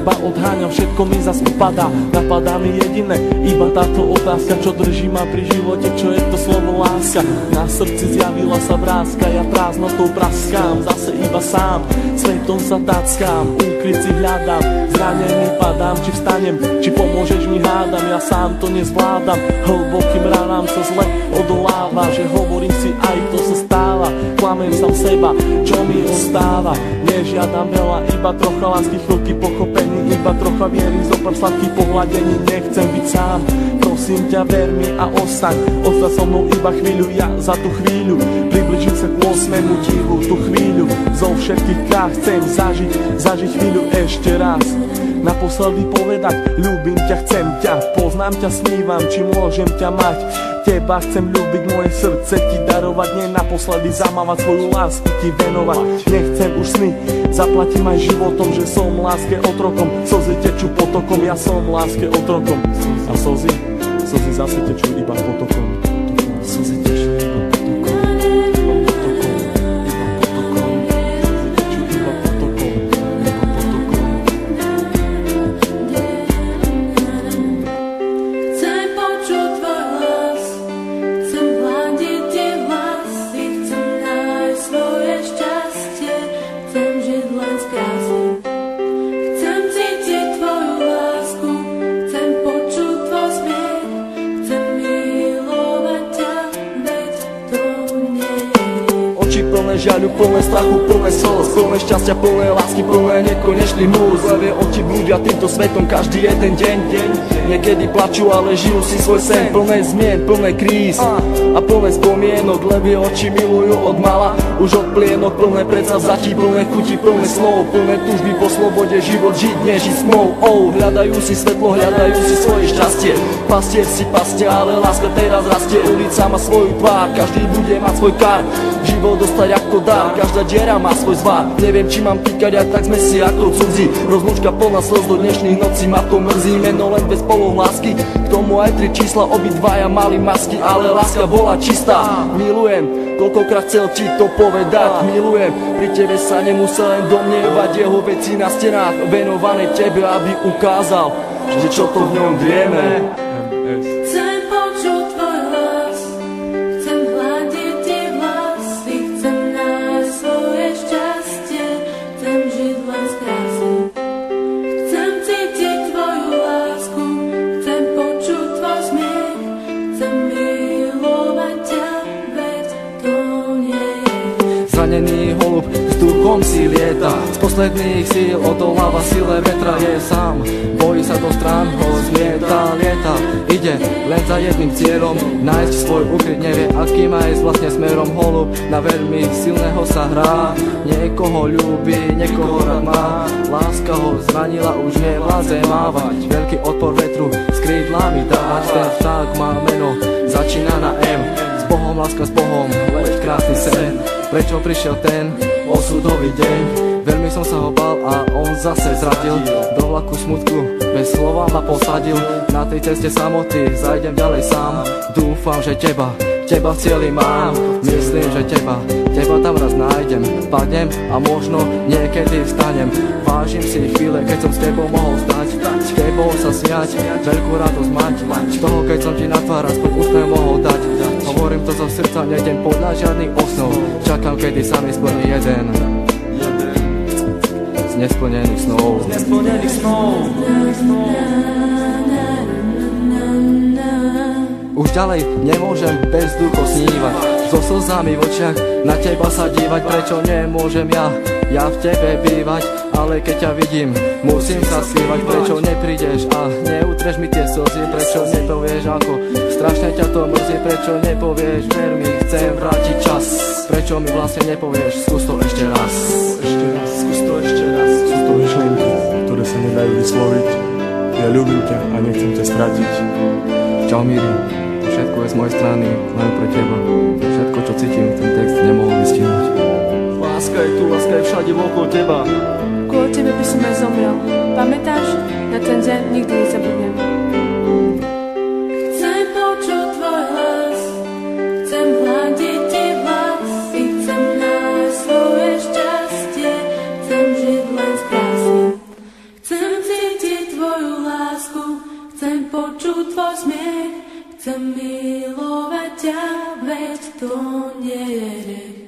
teba odháňam, všetko mi zas upadá. Napadá mi jediné, iba táto otázka, čo drží ma pri živote, čo je to slovo láska. Na srdci zjavila sa vrázka, ja prázdnotou praskám, zase iba sám, svetom sa tackám, úkryt si hľadám, zranený padám, či vstanem, či pomôžeš mi hádam, ja sám to nezvládam, hlbokým ranám sa zle odoláva, že hovorím si aj to sa stáva, klamem sám seba, čo mi ostáva, nežiadam veľa, iba trocha lásky, chvíľky pochopení, iba trocha viery, zopár sladkých pohľadení, nechcem byť sám, prosím ťa ver mi a ostaň so mnou iba chvíľu, ja za tú chvíľu približiť sa k 8. divu, tú chvíľu zo všetkých krách chcem zažiť chvíľu ešte raz, naposledy povedať ľúbim ťa, chcem ťa, poznám ťa, snívam, či môžem ťa mať, teba chcem ľúbiť, moje srdce ti darovať, nie naposledy zamávať, svoju lásku ti venovať, nechcem už sny, zaplatím aj životom, že som láske otrokom, slzy tečú potokom, ja som láske otrokom a slzy zase tečú iba potokom, slzy tečú iba žiaľu, plné strachu, plné slz, plné šťastia, plné lásky, plné nekonečný múz. Levé oči blúdia týmto svetom každý jeden deň. Niekedy plačú, ale žijú si svoj sen, plné zmien, plné kríz a plné spomienok. Levé oči milujú od mala, už od plienok, plné predsavzatí, plné chutí, plné slov, plné túžby po slobode, život žiť, nežiť s tmou. Hľadajú si svetlo, hľadajú si svoje šťastie, pastier si pastia, ale láska teraz rastie. Ulica má svoju tvár, každý bude mať svoj kár, život dostať ako dar, každá diera má svoj zvar. Neviem, či mám týkať, aj tak sme si ako cudzí. Rozlúčka plná slz do dnešných nocí, ma to mrzí, meno len bez polov lásky. K tomu aj 3 čísla, obidvaja mali masky, ale láska bola čistá. Milujem, koľkokrát chcel ti to povedať, milujem, pri tebe sa nemusel len domnievať, jeho veci na stenách venované tebe, aby ukázal, že čo to v ňom vieme. Zranený holub vzduchom si lieta, z posledných síl odoláva sile vetra, je sám, bojí sa do strán, ho zmieta, lieta, ide len za jedným cieľom, nájsť svoj ukryt, nevie aký má ísť vlastne smerom. Holub na veľmi silného sa hrá, niekoho ľúbi, niekoho rád má, láska ho zranila, už nevládze mávať, veľký odpor vetru s krídlami dávať. Ten vták má meno, začína na M, s Bohom, láska s Bohom, leď krásny sen. Prečo prišiel ten osudový deň? Veľmi som sa ho bál a on zase zradil, do vlaku smutku bez slova ma posadil. Na tej ceste samoty zajdem ďalej sám, dúfam, že teba v cieli mám. Myslím, že teba tam raz nájdem, padnem a možno niekedy vstanem. Vážim si chvíle, keď som s tebou mohol stať, s tebou sa smiať, veľkú radosť mať, z toho keď som ti na tvár aspoň úsmev mohol dať. Hovorím to zo srdca, nejdem podľa žiadnych osnov, čakám, kedy sa mi splní jeden z nesplnených snov. Už ďalej nemôžem bez ducho snívať, so slzami v očiach na teba sa dívať. Prečo nemôžem ja v tebe bývať, ale keď ťa vidím, musím sa skrývať. Prečo neprídeš a neutreš mi tie slzy, prečo nepovieš ako strašne ťa to mrzí, prečo nepovieš ver mi, chcem vrátiť čas, prečo mi vlastne nepovieš, skús to ešte raz. Skús to myšlienky, ktoré sa nedajú vysloviť, ja ľúbim ťa a nechcem ťa stratiť. Čau Miri, všetko je z mojej strany, len pre teba, všetko čo cítim, ten text nemohol vystihnúť. Láska je tu, láska je všade okolo teba. Kvôli tebe by som aj zomrel. Pamätáš? Na ten deň nikdy nezabudnem. Chcem počuť tvoj hlas, chcem hľadiť ti vlasy, chcem nájsť svoje šťastie, chcem žiť len s krásy. Chcem milovať ťa, veď to nie je hriech.